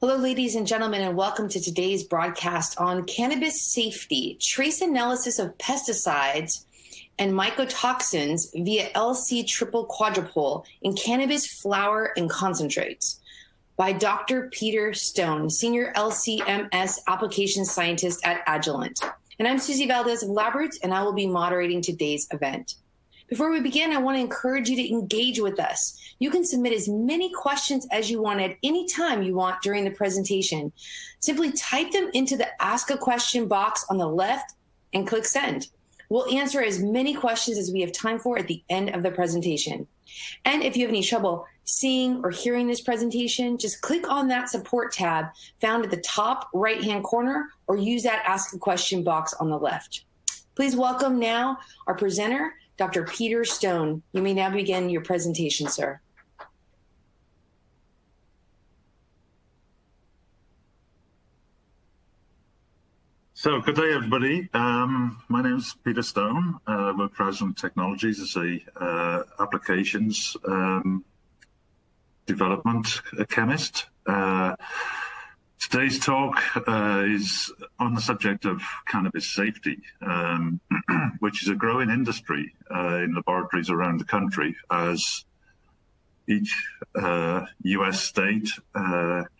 Hello, ladies and gentlemen, and welcome to today's broadcast on cannabis safety, trace analysis of pesticides and mycotoxins via LC triple quadrupole in cannabis flower and concentrates by Dr. Peter Stone, Senior LC-MS Application Scientist at Agilent. And I'm Susie Valdez of LabRoots, and I will be moderating today's event. Before we begin, I want to encourage you to engage with us. You can submit as many questions as you want at any time you want during the presentation. Simply type them into the Ask a Question box on the left and click Send. We'll answer as many questions as we have time for at the end of the presentation. And if you have any trouble seeing or hearing this presentation, just click on that support tab found at the top right-hand corner or use that Ask a Question box on the left. Please welcome now our presenter, Dr. Peter Stone. You may now begin your presentation, sir. So good day, everybody. My name is Peter Stone. I work for Agilent Technologies as a applications development chemist. Today's talk is on the subject of cannabis safety, which is a growing industry in laboratories around the country as each US state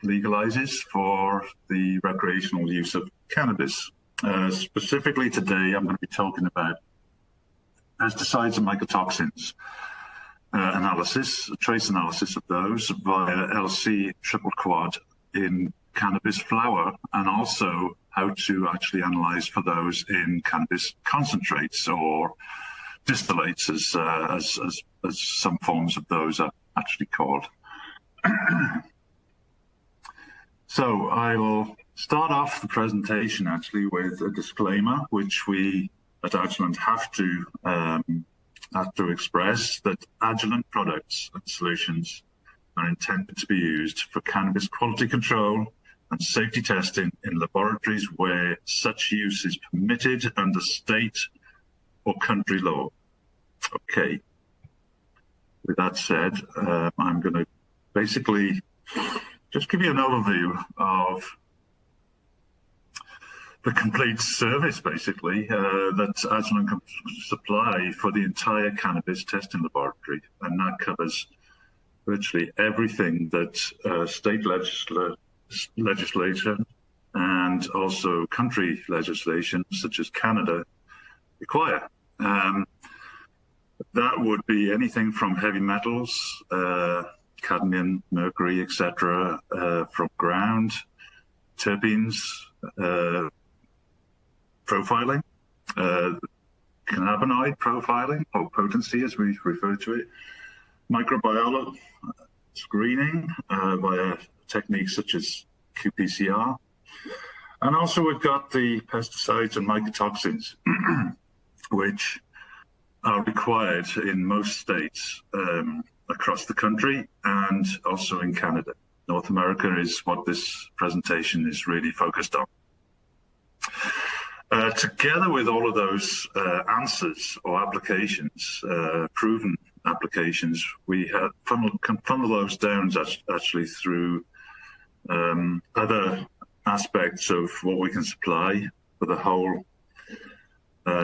legalizes for the recreational use of cannabis. Specifically today, I'm going to be talking about pesticides and mycotoxins analysis, trace analysis of those via LC triple quad in cannabis flower, and also how to actually analyze for those in cannabis concentrates or distillates, as some forms of those are actually called. So I will start off the presentation actually with a disclaimer, which we at Agilent have to express, that Agilent products and solutions are intended to be used for cannabis quality control and safety testing in laboratories where such use is permitted under state or country law. Okay. With that said, I'm going to basically just give you an overview of the complete service, basically, that Agilent can supply for the entire cannabis testing laboratory. And that covers virtually everything that state legislation and also country legislation, such as Canada, require. That would be anything from heavy metals, cadmium, mercury, etc., from ground, terpenes, profiling, cannabinoid profiling, or potency as we refer to it, microbiology screening via techniques such as qPCR. And also we've got the pesticides and mycotoxins, which are required in most states across the country and also in Canada. North America is what this presentation is really focused on. Together with all of those answers or applications, proven applications, we can funnel those down actually through other aspects of what we can supply for the whole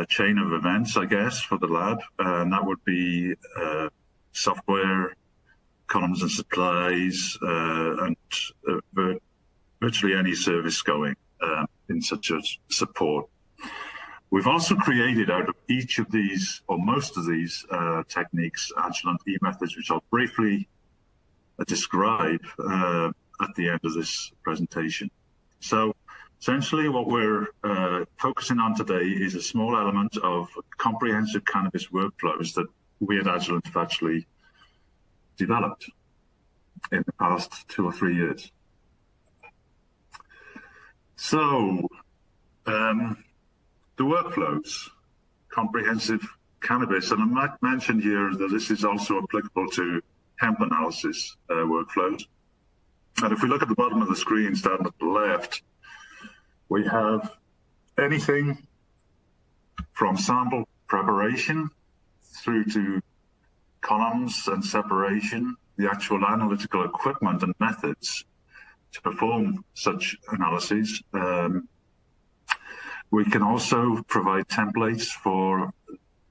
chain of events, I guess, for the lab. And that would be software, columns and supplies, and virtually any service going in such a support. We've also created out of each of these, or most of these techniques, Agilent e-methods, which I'll briefly describe at the end of this presentation. So essentially what we're focusing on today is a small element of comprehensive cannabis workflows that we at Agilent have actually developed in the past 2 or 3 years. So the workflows, comprehensive cannabis, and I might mention here that this is also applicable to hemp analysis workflows. And if we look at the bottom of the screen, starting at the left, we have anything from sample preparation through to columns and separation, the actual analytical equipment and methods to perform such analyses. We can also provide templates for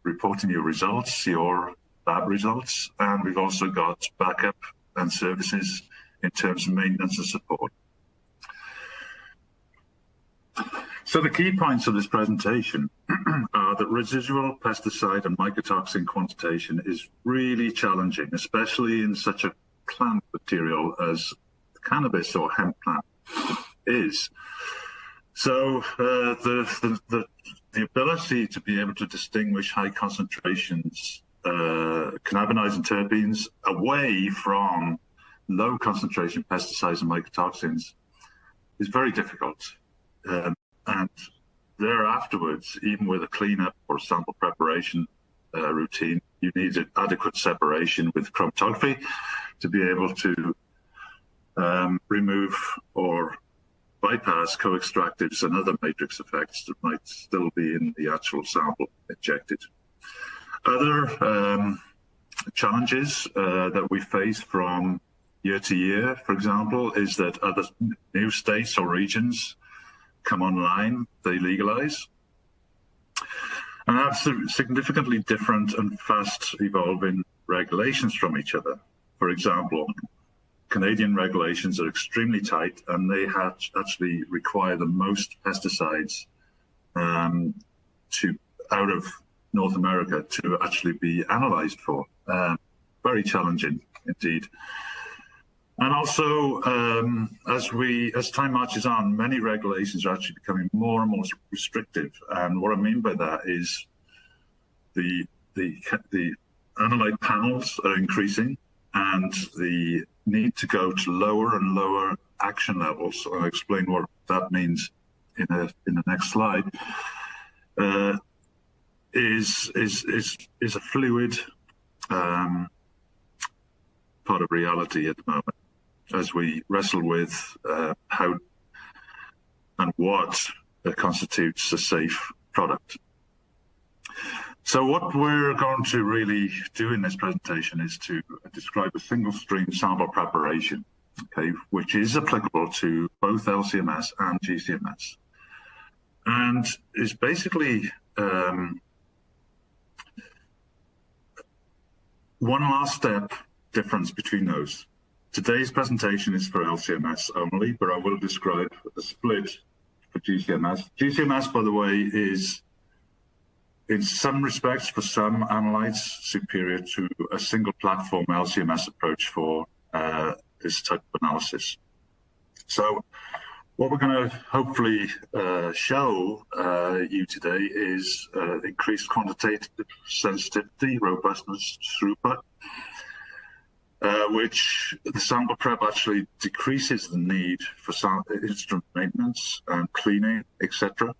reporting your results, your lab results, and we've also got backup and services in terms of maintenance and support. So the key points of this presentation are that residual pesticide and mycotoxin quantitation is really challenging, especially in such a plant material as cannabis or hemp plant is. So the ability to be able to distinguish high concentrations cannabinoids and terpenes away from low concentration pesticides and mycotoxins is very difficult. And there afterwards, even with a cleanup or sample preparation routine, you need adequate separation with chromatography to be able to remove or bypass co-extractives and other matrix effects that might still be in the actual sample injected. Other challenges that we face from year to year, for example, is that other new states or regions come online, they legalize, and have significantly different and fast evolving regulations from each other. For example, Canadian regulations are extremely tight, and they actually require the most pesticides out of North America to actually be analyzed for. Very challenging indeed. And also, as time marches on, many regulations are actually becoming more and more restrictive. And what I mean by that is the analyte panels are increasing, and the need to go to lower and lower action levels. I'll explain what that means in the next slide. Is a fluid part of reality at the moment, as we wrestle with how and what constitutes a safe product. So what we're going to really do in this presentation is to describe a single stream sample preparation, okay, which is applicable to both LC-MS and GC-MS, and is basically one last step difference between those. Today's presentation is for LC-MS only, but I will describe a split for GC-MS. GC-MS, by the way, is in some respects, for some analytes, superior to a single platform LC-MS approach for this type of analysis. So what we're going to hopefully show you today is increased quantitative sensitivity, robustness, throughput, which the sample prep actually decreases the need for instrument maintenance and cleaning, etc.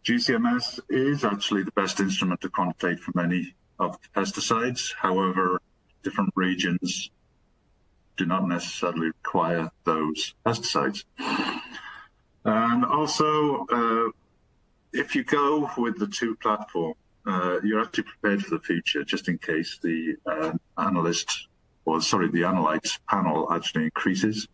GC-MS is actually the best instrument to quantitate for many of the pesticides. However, different regions do not necessarily require those pesticides. And also, if you go with the two platform, you're actually prepared for the future, just in case the the analytes panel actually increases,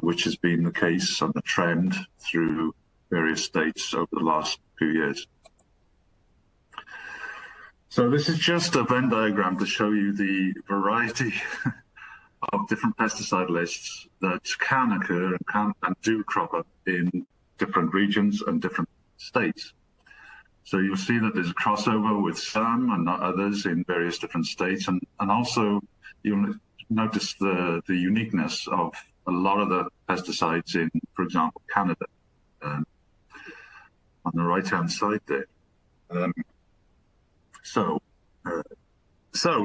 which has been the case on the trend through various states over the last few years. So this is just a Venn diagram to show you the variety of different pesticide lists that can occur and do crop up in different regions and different states. So you'll see that there's a crossover with some and not others in various different states, and also you'll notice the uniqueness of a lot of the pesticides in, for example, Canada. On the right-hand side there. So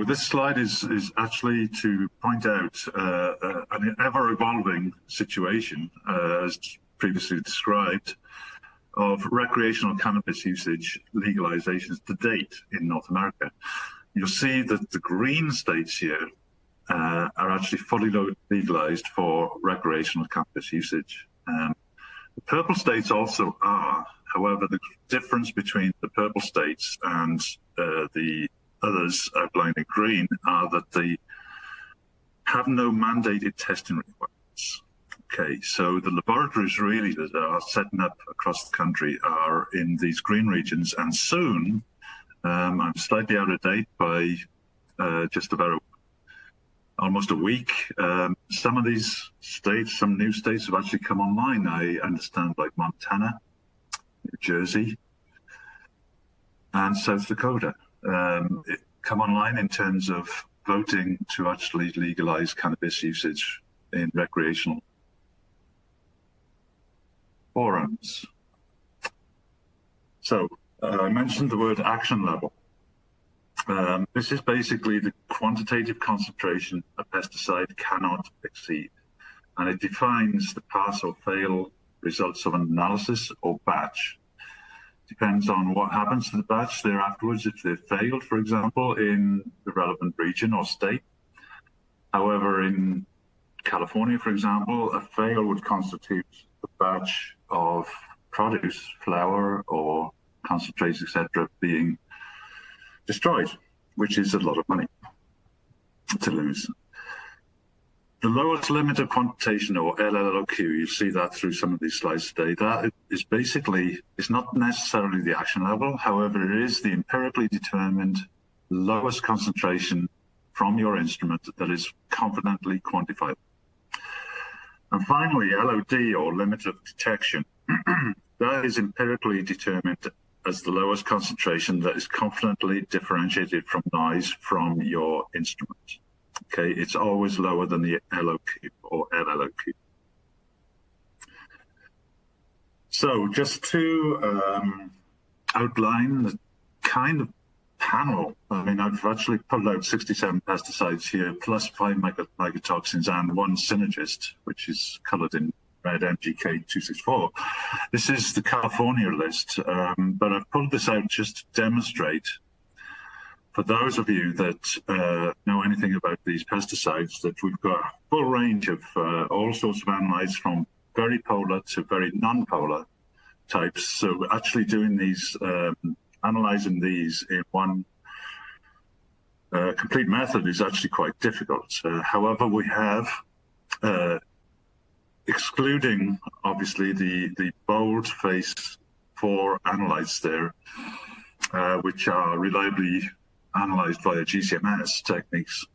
this slide is actually to point out an ever-evolving situation, as previously described, of recreational cannabis usage legalizations to date in North America. You'll see that the green states here are actually fully legalized for recreational cannabis usage. The purple states also are. However, the difference between the purple states and the others outlined in green are that they have no mandated testing requirements. Okay, so the laboratories really that are setting up across the country are in these green regions, and soon, I'm slightly out of date by just about almost a week. Some of these states, some new states have actually come online. I understand, like Montana, New Jersey, and South Dakota come online in terms of voting to actually legalize cannabis usage in recreational forums. So I mentioned the word action level. This is basically the quantitative concentration a pesticide cannot exceed, and it defines the pass or fail results of an analysis or batch. Depends on what happens to the batch there afterwards, if they've failed, for example, in the relevant region or state. However, in California, for example, a fail would constitute a batch of produce, flour, or concentrates, etc., being destroyed, which is a lot of money to lose. The lowest limit of quantitation, or LLOQ, you see that through some of these slides today, that is basically, it's not necessarily the action level. However, it is the empirically determined lowest concentration from your instrument that is confidently quantified. And finally, LOD, or limit of detection, that is empirically determined as the lowest concentration that is confidently differentiated from noise from your instrument. Okay, it's always lower than the LOQ or LLOQ. So just to outline the kind of panel, I mean, I've actually pulled out 67 pesticides here, plus 5 mycotoxins and 1 synergist, which is colored in red, MGK264. This is the California list, but I've pulled this out just to demonstrate, for those of you that know anything about these pesticides, that we've got a full range of all sorts of analytes, from very polar to very non-polar types. So we're actually doing these, analyzing these in one complete method is actually quite difficult. However, we have, excluding obviously the bold face 4 analytes there, which are reliably analyzed via GCMS techniques,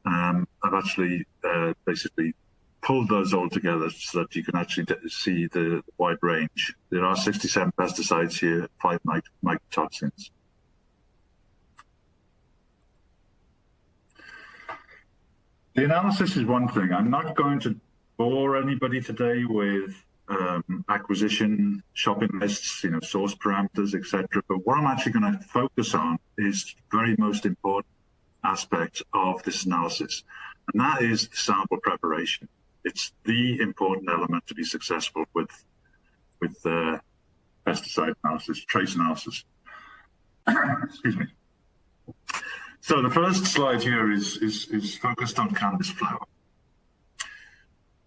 I've actually basically pulled those all together so that you can actually see the wide range. There are 67 pesticides here, 5 mycotoxins. The analysis is one thing. I'm not going to bore anybody today with acquisition, shopping lists, source parameters, etc. But what I'm actually going to focus on is the very most important aspect of this analysis, and that is the sample preparation. It's the important element to be successful with pesticide analysis, trace analysis. Excuse me. So the first slide here is focused on cannabis flower.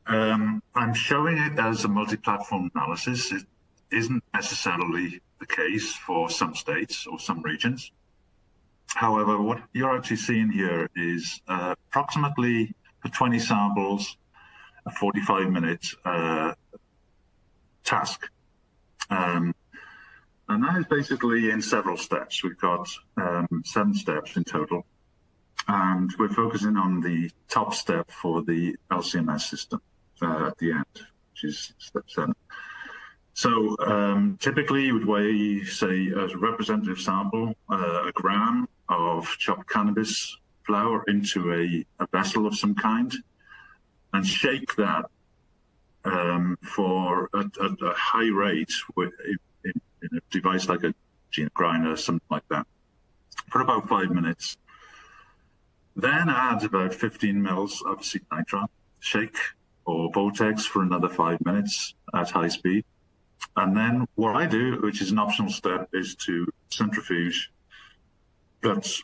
I'm showing it as a multi-platform analysis. It isn't necessarily the case for some states or some regions. However, what you're actually seeing here is approximately for 20 samples, a 45-minute task. And that is basically in several steps. We've got 7 steps in total. And we're focusing on the top step for the LC-MS system at the end, which is step 7. So typically you would weigh, say, as a representative sample, a gram of chopped cannabis flower into a vessel of some kind and shake that for a high rate in a device like a gene grinder, something like that, for about 5 minutes. Then add about 15 mils of nitron, shake or vortex for another 5 minutes at high speed. And then what I do, which is an optional step, is to centrifuge that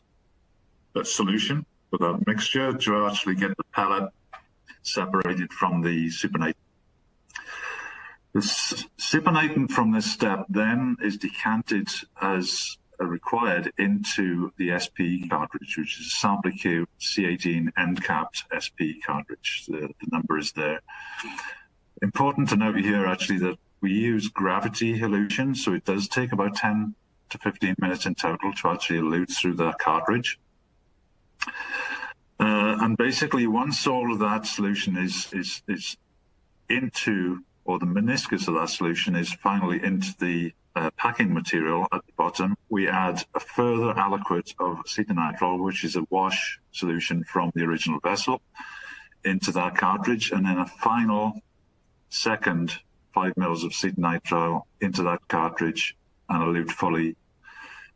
solution with that mixture to actually get the pellet separated from the supernatant. The supernatant from this step then is decanted as required into the SP cartridge, which is a sample Q C18 end capped SP cartridge. The number is there. Important to note here, actually, that we use gravity elution, so it does take about 10 to 15 minutes in total to actually elute through the cartridge. And basically, once all of that solution is into, or the meniscus of that solution is finally into the packing material at the bottom, we add a further aliquot of acetonitrile, which is a wash solution from the original vessel, into that cartridge, and then a final second 5 mils of acetonitrile into that cartridge and elute fully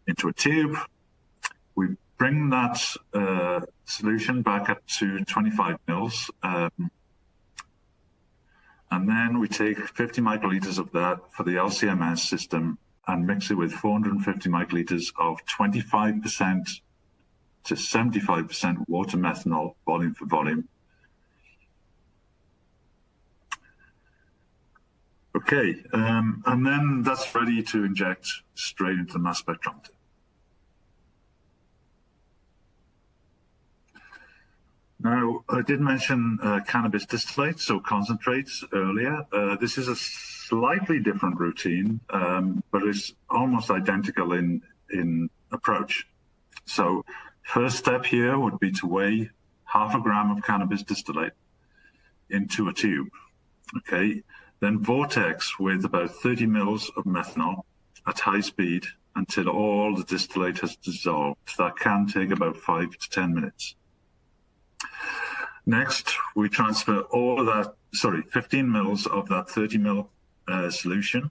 into a tube. We bring that solution back up to 25 mils, and then we take 50 microliters of that for the LC-MS system and mix it with 450 microliters of 25% to 75% water methanol, volume for volume. Okay, and then that's ready to inject straight into the mass spectrometer. Now, I did mention cannabis distillate, so concentrates, earlier. This is a slightly different routine, but it's almost identical in approach. So first step here would be to weigh 0.5 gram of cannabis distillate into a tube, okay? Then vortex with about 30 mils of methanol at high speed until all the distillate has dissolved. That can take about 5 to 10 minutes. Next, we transfer all of that, 15 mils of that 30 mil solution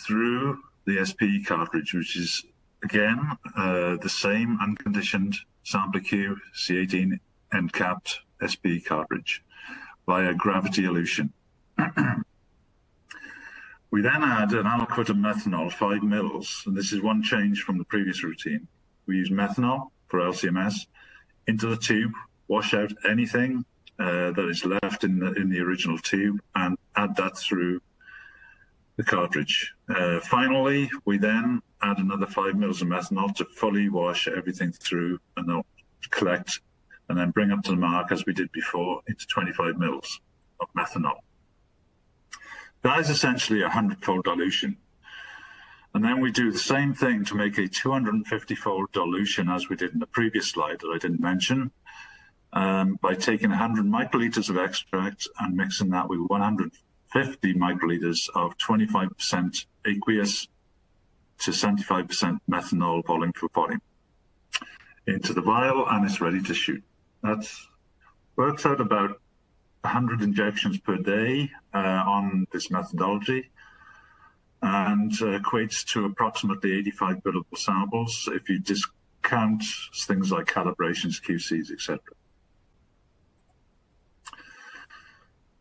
through the SP cartridge, which is, again, the same unconditioned sample Q C18 end capped SP cartridge via gravity elution. We then add an aliquot of methanol, 5 mils, and this is one change from the previous routine. We use methanol for LC-MS into the tube, wash out anything that is left in the original tube, and add that through the cartridge. Finally, we then add another 5 mils of methanol to fully wash everything through, and they'll collect and then bring up to the mark, as we did before, into 25 mils of methanol. That is essentially a 100-fold dilution. And then we do the same thing to make a 250-fold dilution as we did in the previous slide that I didn't mention, by taking 100 microliters of extract and mixing that with 150 microliters of 25% aqueous to 75% methanol, volume for volume, into the vial, and it's ready to shoot. That works out about 100 injections per day on this methodology, and equates to approximately 85 billable samples if you discount things like calibrations, QCs, etc.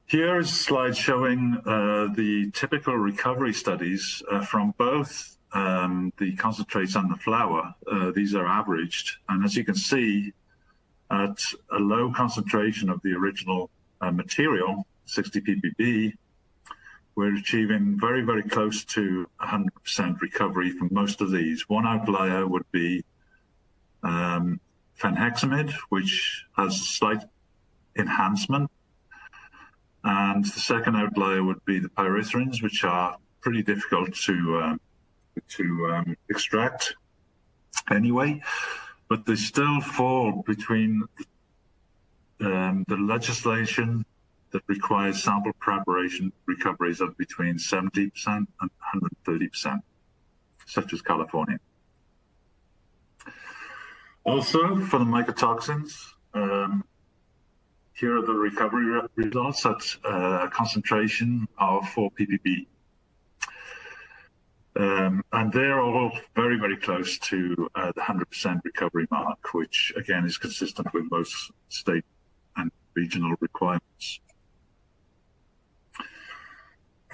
Here is a slide showing the typical recovery studies from both the concentrates and the flour. These are averaged, and as you can see, at a low concentration of the original material, 60 ppb, we're achieving very, very close to 100% recovery from most of these. One outlier would be phenhexamide, which has a slight enhancement. And the second outlier would be the pyrethrin, which are pretty difficult to extract anyway, but they still fall between the legislation that requires sample preparation recoveries of between 70% and 130%, such as California. Also, for the mycotoxins, here are the recovery results at a concentration of 4 ppb. And they're all very, very close to the 100% recovery mark, which again is consistent with most state and regional requirements.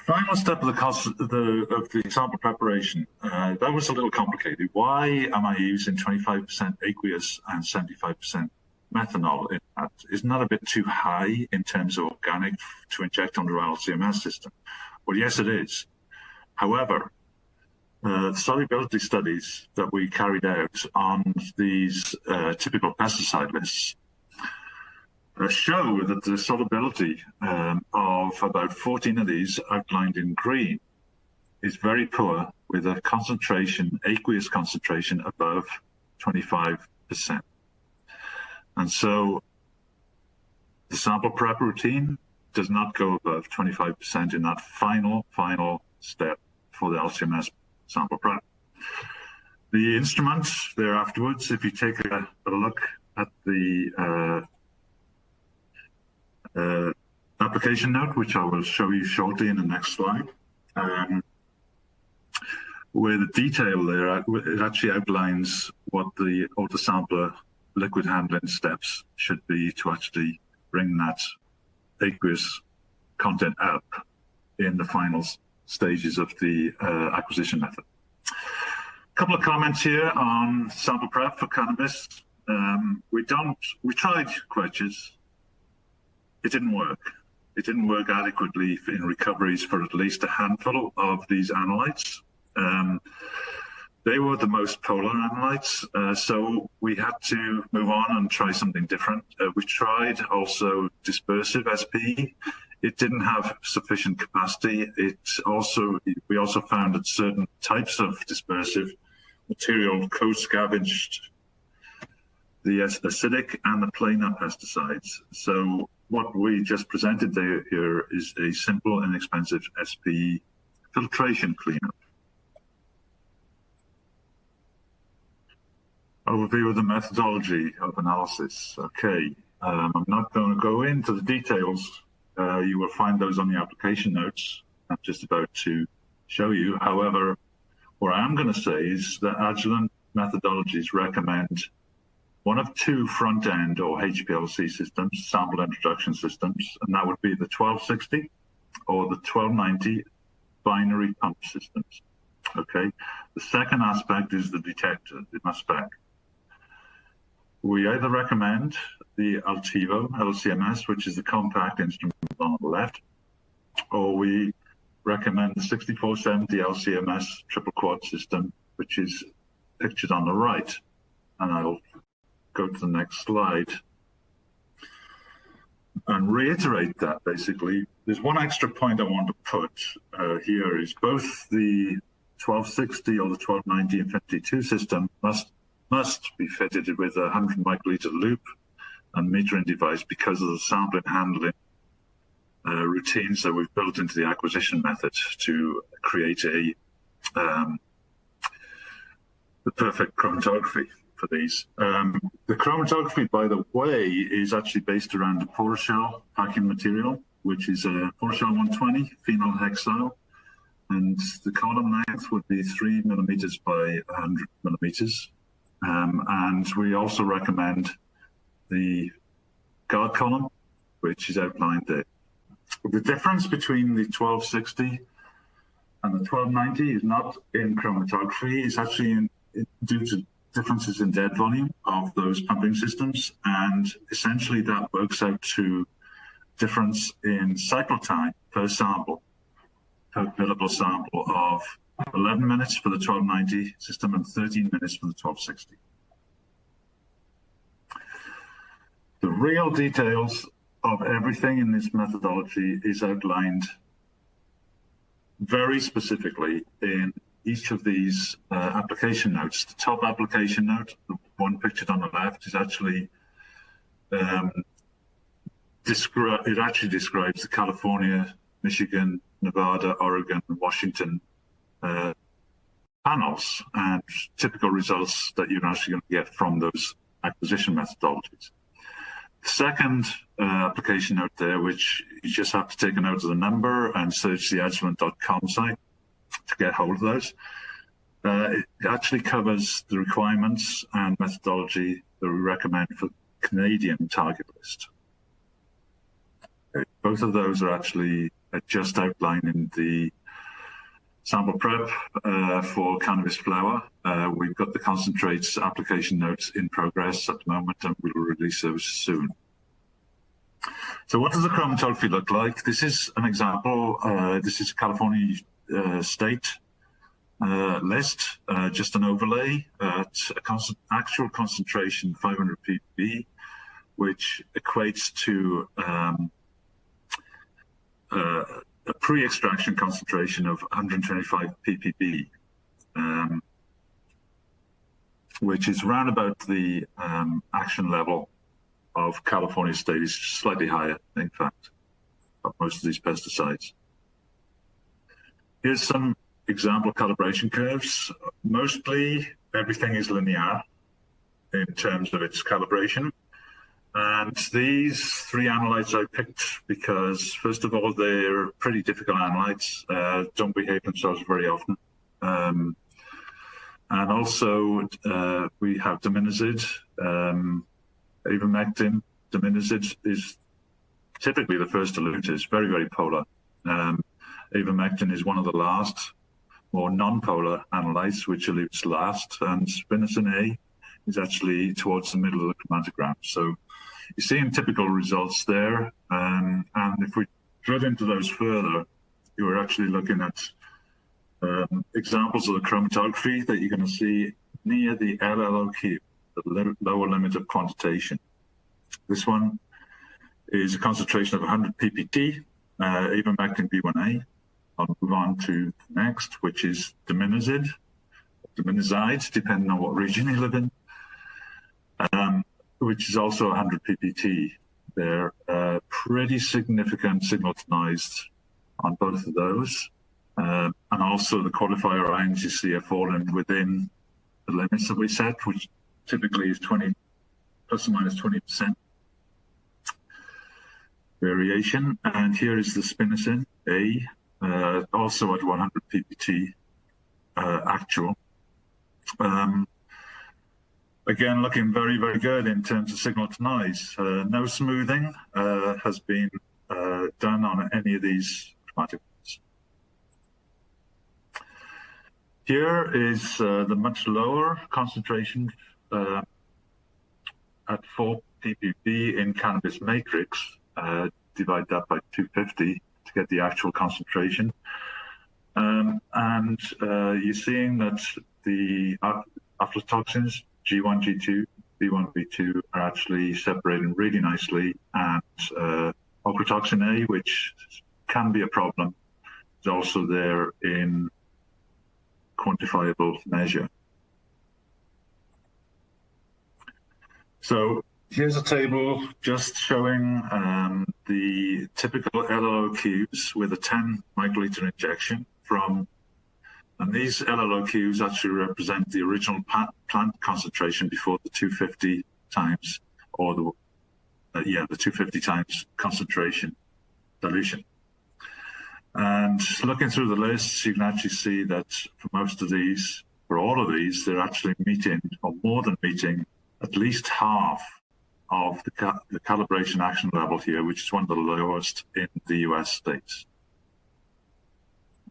Final step of the sample preparation, that was a little complicated. Why am I using 25% aqueous and 75% methanol in that? Isn't that a bit too high in terms of organic to inject onto our LC-MS system? Well, yes, it is. However, the solubility studies that we carried out on these typical pesticide lists show that the solubility of about 14 of these outlined in green is very poor, with a concentration, aqueous concentration, above 25%. And so the sample prep routine does not go above 25% in that final step for the LC-MS sample prep. The instruments there afterwards, if you take a look at the application note, which I will show you shortly in the next slide, where the detail there, it actually outlines what the autosampler liquid handling steps should be to actually bring that aqueous content up in the final stages of the acquisition method. A couple of comments here on sample prep for cannabis. We tried quenches. It didn't work. It didn't work adequately in recoveries for at least a handful of these analytes. They were the most polar analytes, so we had to move on and try something different. We tried also dispersive SP. It didn't have sufficient capacity. We also found that certain types of dispersive material co-scavenged the acidic and the planar pesticides. So what we just presented here is a simple, inexpensive SP filtration cleanup. Overview of the methodology of analysis. Okay, I'm not going to go into the details. You will find those on the application notes. I'm just about to show you. However, what I am going to say is that Agilent Methodologies recommend one of two front-end or HPLC systems, sample introduction systems, and that would be the 1260 or the 1290 binary pump systems. Okay. The second aspect is the detector, the mass spec. We either recommend the Altivo LC-MS, which is the compact instrument on the left, or we recommend the 6470 LC-MS triple quad system, which is pictured on the right. And I'll go to the next slide and reiterate that. Basically, there's one extra point I want to put here is both the 1260 or the 1290 and 52 system must be fitted with a 100 microliter loop and metering device because of the sampling handling routines that we've built into the acquisition method to create the perfect chromatography for these. The chromatography, by the way, is actually based around the porous shell packing material, which is a porous shell 120 phenol hexyl, and the column length would be 3 millimeters by 100 millimeters. And we also recommend the guard column, which is outlined there. The difference between the 1260 and the 1290 is not in chromatography. It's actually due to differences in dead volume of those pumping systems. And essentially that works out to difference in cycle time per sample, per billable sample of 11 minutes for the 1290 system and 13 minutes for the 1260. The real details of everything in this methodology is outlined very specifically in each of these application notes. The top application note, the one pictured on the left, is actually it actually describes the California, Michigan, Nevada, Oregon, and Washington panels and typical results that you're actually going to get from those acquisition methodologies. The second application note there, which you just have to take a note of the number and search the agilent.com site to get hold of those. It actually covers the requirements and methodology that we recommend for Canadian target list. Both of those are actually just outlined in the sample prep for cannabis flower. We've got the concentrates application notes in progress at the moment, and we'll release those soon. So what does the chromatography look like? This is an example. This is a California state list, just an overlay at actual concentration 500 ppb which equates to a pre-extraction concentration of 125 ppb, which is round about the action level of California state. Is slightly higher, in fact, of most of these pesticides. Here's some example calibration curves. Mostly everything is linear in terms of its calibration. And these three analytes I picked because, first of all, they're pretty difficult analytes, don't behave themselves very often. And also, we have diminizid, ivermectin. Diminizid is typically the first elute, is very, very polar. Ivermectin is one of the last, more non-polar analytes, which elutes last, and spinosyn A is actually towards the middle of the chromatogram. So you're seeing typical results there, and if we drill into those further, you're actually looking at examples of the chromatography that you're going to see near the LLOQ, the lower limit of quantitation. This one is a concentration of 100 ppt, ivermectin B1A. I'll move on to the next, which is diminizid, diminizide, depending on what region you live in, which is also 100 ppt. They're pretty significant signal to noise on both of those. And also the qualifier ions you see are falling within the limits that we set, which typically is 20, plus or minus 20% variation. And here is the spinosyn A, also at 100 ppt actual. Again, looking very, very good in terms of signal to noise. No smoothing has been done on any of these chromatograms. Here is the much lower concentration at 4 ppb in cannabis matrix. Divide that by 250 to get the actual concentration. And you're seeing that the aflatoxins, G1, G2, B1, B2 are actually separating really nicely, and mycotoxin A, which can be a problem, is also there in quantifiable measure. So here's a table just showing the typical LLOQs with a 10 microliter injection from, and these LLOQs actually represent the original plant concentration before the 250 times, or the 250 times concentration dilution. And looking through the lists, you can actually see that for most of these, for all of these, they're actually meeting, or more than meeting, at least half of the calibration action level here, which is one of the lowest in the US states.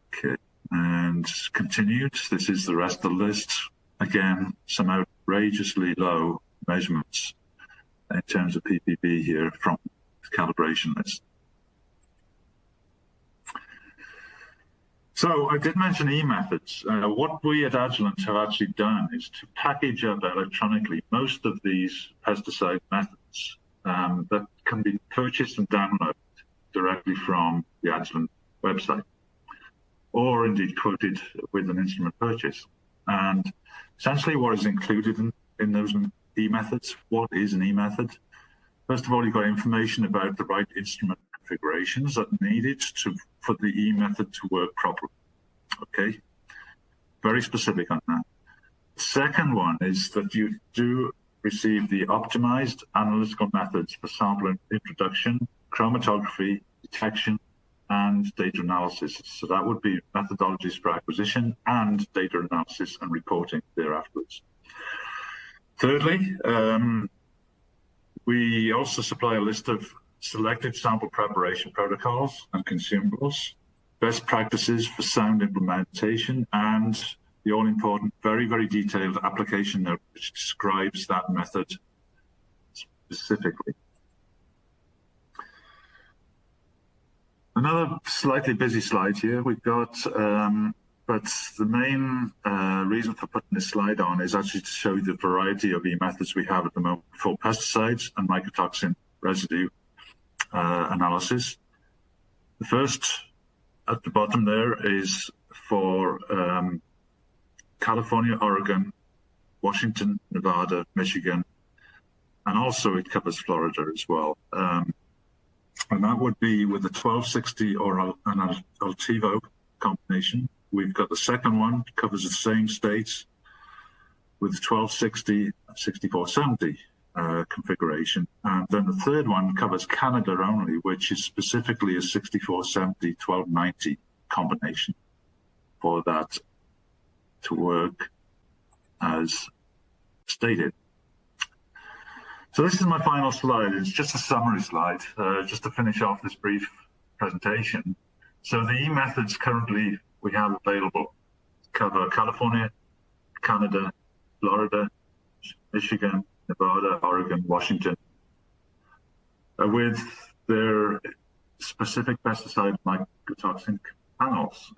Okay, and continued. This is the rest of the list. Again, some outrageously low measurements in terms of ppb here from the calibration list. So I did mention e-methods. What we at Agilent have actually done is to package up electronically most of these pesticide methods that can be purchased and downloaded directly from the Agilent website, or indeed quoted with an instrument purchase. And essentially what is included in those e-methods, what is an e-method? First of all, you've got information about the right instrument configurations that are needed for the e-method to work properly. Okay, very specific on that. The second one is that you do receive the optimized analytical methods for sample introduction, chromatography, detection, and data analysis. So that would be methodologies for acquisition and data analysis and reporting thereafterwards. Thirdly, we also supply a list of selected sample preparation protocols and consumables, best practices for sound implementation, and the all-important, very, very detailed application note which describes that method specifically. Another slightly busy slide here. We've got But the main reason for putting this slide on is actually to show you the variety of methods we have at the moment for pesticides and mycotoxin residue analysis. The first at the bottom there is for California, Oregon, Washington, Nevada, Michigan, and also it covers Florida as well. And that would be with the 1260 or an Altivo combination. We've got the second one, covers the same states with the 1260 6470 configuration. And then the third one covers Canada only, which is specifically a 6470 1290 combination for that to work as stated. So this is my final slide. It's just a summary slide, just to finish off this brief presentation. So the methods currently we have available cover California, Canada, Florida, Michigan, Nevada, Oregon, Washington, with their specific pesticide mycotoxin panels.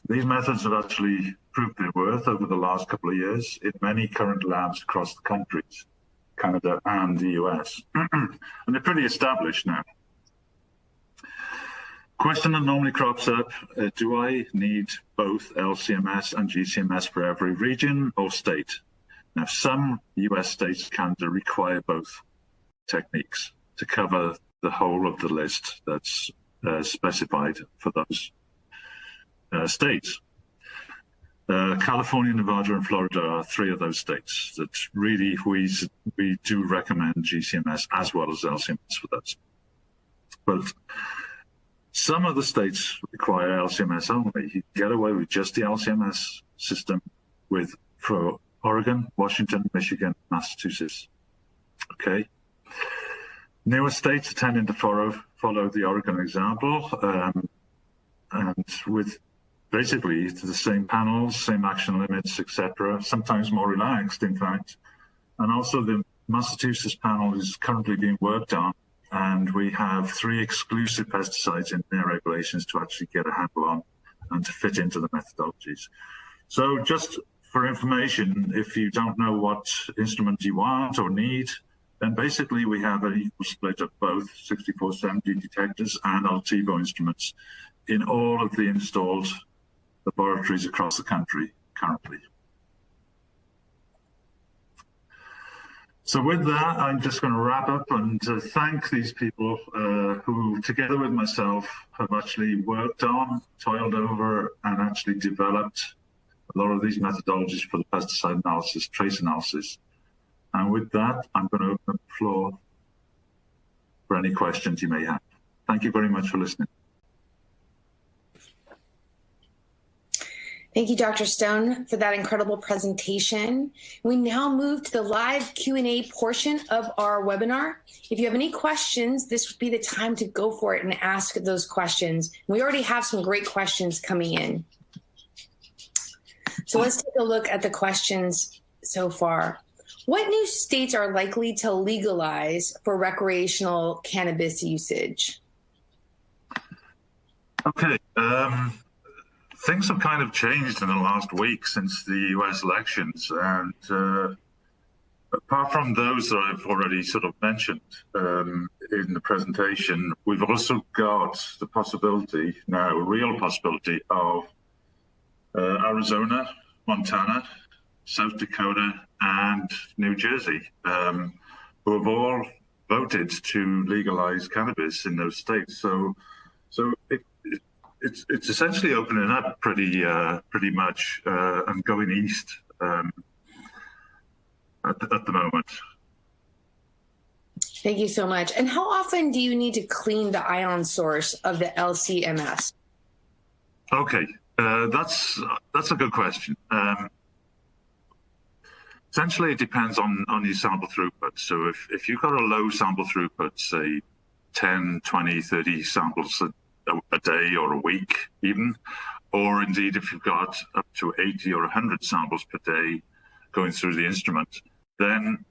These methods have actually proved their worth over the last couple of years in many current labs across the countries, Canada and the US. And they're pretty established now. Question that normally crops up, do I need both LC-MS and GC-MS for every region or state? Now, some US states, Canada, require both techniques to cover the whole of the list that's specified for those states. California, Nevada, and Florida are three of those states that really we do recommend GC-MS as well as LC-MS for those. But some of the states require LC-MS only. You get away with just the LC-MS system for Oregon, Washington, Michigan, Massachusetts. Okay. Newer states are tending to follow the Oregon example, and with basically the same panels, same action limits, etc. Sometimes more relaxed, in fact. And also the Massachusetts panel is currently being worked on, and we have 3 exclusive pesticides in their regulations to actually get a handle on and to fit into the methodologies. So just for information, if you don't know what instrument you want or need, then basically we have an equal split of both 6470 detectors and Altivo instruments in all of the installed laboratories across the country currently. So with that, I'm just going to wrap up and thank these people who, together with myself, have actually worked on, toiled over, and actually developed a lot of these methodologies for the pesticide analysis, trace analysis. And with that, I'm going to open up the floor for any questions you may have. Thank you very much for listening. Thank you, Dr. Stone, for that incredible presentation. We now move to the live Q&A portion of our webinar. If you have any questions, this would be the time to go for it and ask those questions. We already have some great questions coming in. So let's take a look at the questions so far. What new states are likely to legalize for recreational cannabis usage? Okay. Things have kind of changed in the last week since the US elections, and apart from those that I've already sort of mentioned in the presentation, we've also got the possibility now, a real possibility of Arizona, Montana, South Dakota, and New Jersey, who have all voted to legalize cannabis in those states. So it's essentially opening up pretty much and going east at the moment. Thank you so much. And how often do you need to clean the ion source of the LC-MS? Okay, that's a good question. Essentially, it depends on your sample throughput. So if you've got a low sample throughput, say 10, 20, 30 samples a day or a week even, or indeed if you've got up to 80 or 100 samples per day going through the instrument, then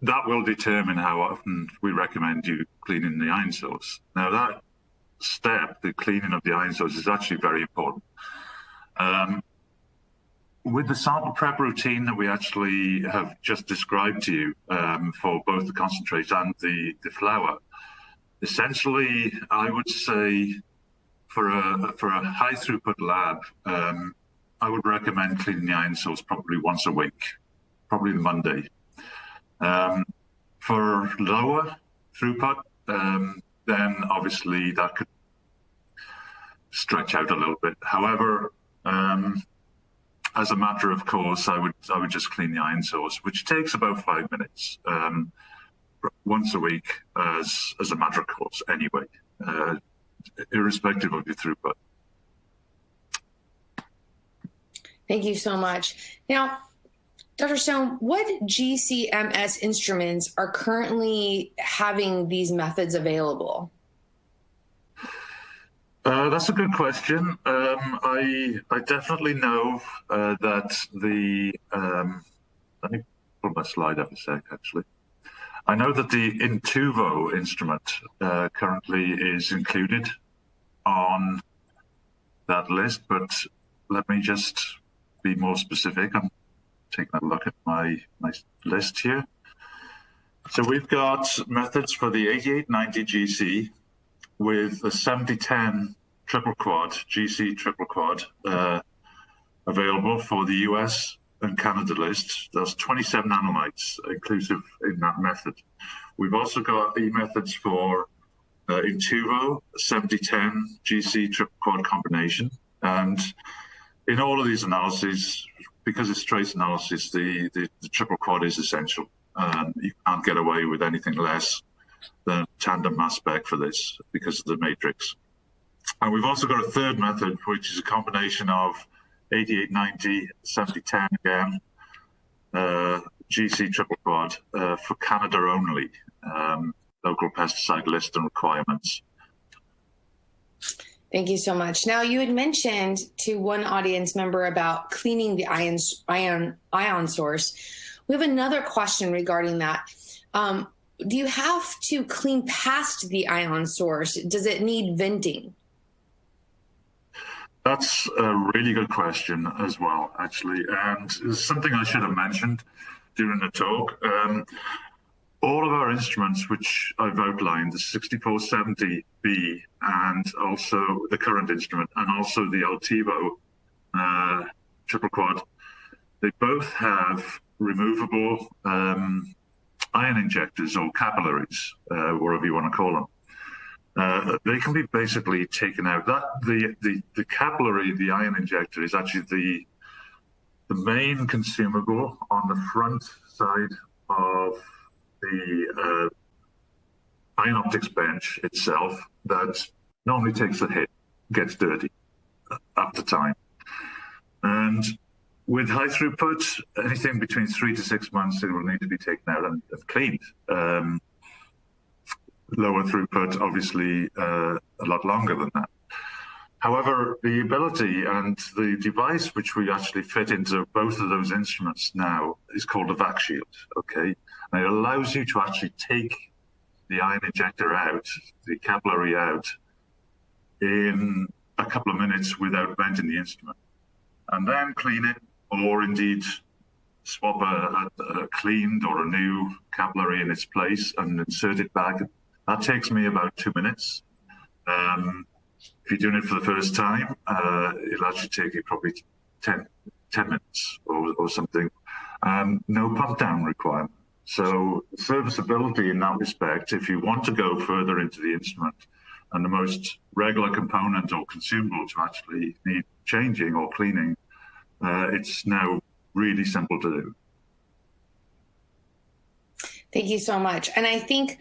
that will determine how often we recommend you cleaning the ion source. Now step, the cleaning of the ion source, is actually very important. With the sample prep routine that we actually have just described to you for both the concentrate and the flour, essentially, I would say for a high throughput lab, I would recommend cleaning the ion source probably once a week, probably Monday. For lower throughput, then obviously that could stretch out a little bit. However, as a matter of course, I would just clean the ion source, which takes about 5 minutes once a week as a matter of course anyway, irrespective of your throughput. Thank you so much. Now, Dr. Stone, what GCMS instruments are currently having these methods available? That's a good question. I definitely know that let me pull my slide up a sec, actually. I know that the Intuvo instrument currently is included on that list, but let me just be more specific. I'm taking a look at my list here. So we've got methods for the 8890 GC with a 7010 triple quad, GC triple quad, available for the US and Canada list. There's 27 nanomites inclusive in that method. We've also got e-methods for Intuvo, 7010 GC triple quad combination. And in all of these analyses, because it's trace analysis, the triple quad is essential. You can't get away with anything less than tandem mass spec for this because of the matrix. And we've also got a third method, which is a combination of 8890, 7010 again, GC triple quad for Canada only, local pesticide list and requirements. Thank you so much. Now, you had mentioned to one audience member about cleaning the ion source. We have another question regarding that. Do you have to clean past the ion source? Does it need venting? That's a really good question as well, actually. And it's something I should have mentioned during the talk. All of our instruments, which I've outlined, the 6470B and also the current instrument, and also the Altivo triple quad, they both have removable ion injectors or capillaries, whatever you want to call them. They can be basically taken out. The capillary, the ion injector, is actually the main consumable on the front side of the ion optics bench itself that normally takes a hit, gets dirty after time. And with high throughput, anything between 3 to 6 months, it will need to be taken out and cleaned. Lower throughput, obviously, a lot longer than that. However, the ability and the device which we actually fit into both of those instruments now is called a vac shield, okay? And it allows you to actually take the ion injector out, the capillary out, in a couple of minutes without venting the instrument. And then clean it, or indeed swap a cleaned or a new capillary in its place and insert it back. That takes me about 2 minutes. If you're doing it for the first time, it'll actually take you probably 10 minutes or something. No pump down requirement. So serviceability in that respect, if you want to go further into the instrument, and the most regular component or consumable to actually need changing or cleaning, it's now really simple to do. Thank you so much. And I think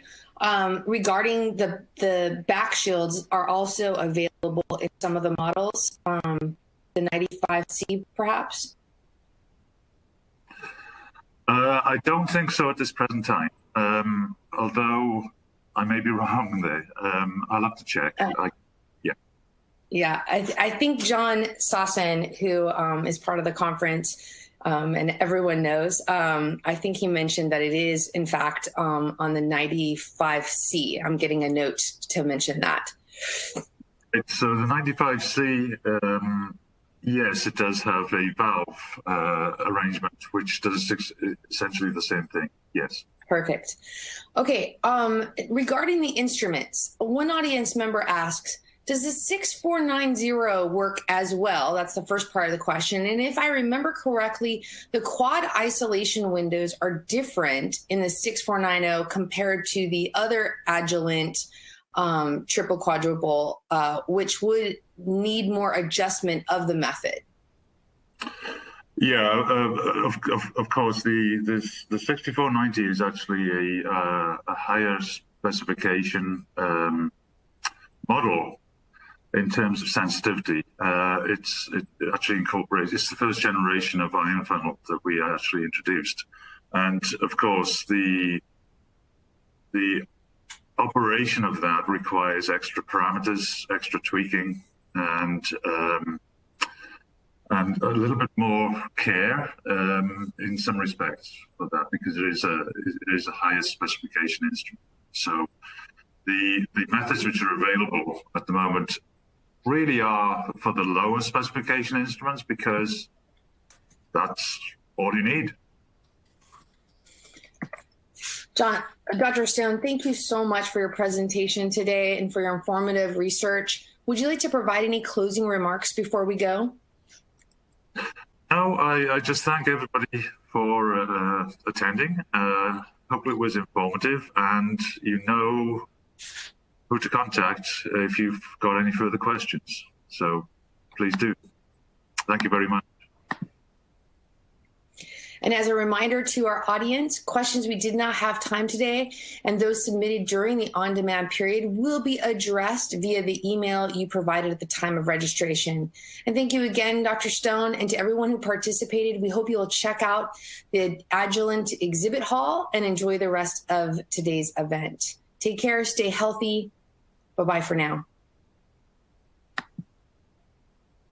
regarding the back shields are also available in some of the models, the 95C perhaps? I don't think so at this present time, although I may be wrong there. I'll have to check. Yeah, I think John Sossin, who is part of the conference, and everyone knows, I think he mentioned that it is, in fact, on the 95C. I'm getting a note to mention that. So the 95C, yes, it does have a valve arrangement, which does essentially the same thing. Yes. Perfect. Okay. Regarding the instruments, one audience member asks, does the 6490 work as well? That's the first part of the question. And if I remember correctly, the quad isolation windows are different in the 6490 compared to the other Agilent triple quadruple, which would need more adjustment of the method. Yeah, of course, the 6490 is actually a higher specification model in terms of sensitivity. It actually incorporates, it's the first generation of ion funnel that we actually introduced. And of course, the operation of that requires extra parameters, extra tweaking, and a little bit more care in some respects for that, because it is a higher specification instrument. So the methods which are available at the moment really are for the lower specification instruments, because that's all you need. Dr. Stone, thank you so much for your presentation today and for your informative research. Would you like to provide any closing remarks before we go? No, I just thank everybody for attending. Hope it was informative, and you know who to contact if you've got any further questions. So please do. Thank you very much. And as a reminder to our audience, questions we did not have time today and those submitted during the on-demand period will be addressed via the email you provided at the time of registration. And thank you again, Dr. Stone, and to everyone who participated. We hope you'll check out the Agilent exhibit hall and enjoy the rest of today's event. Take care, stay healthy. Bye-bye for now.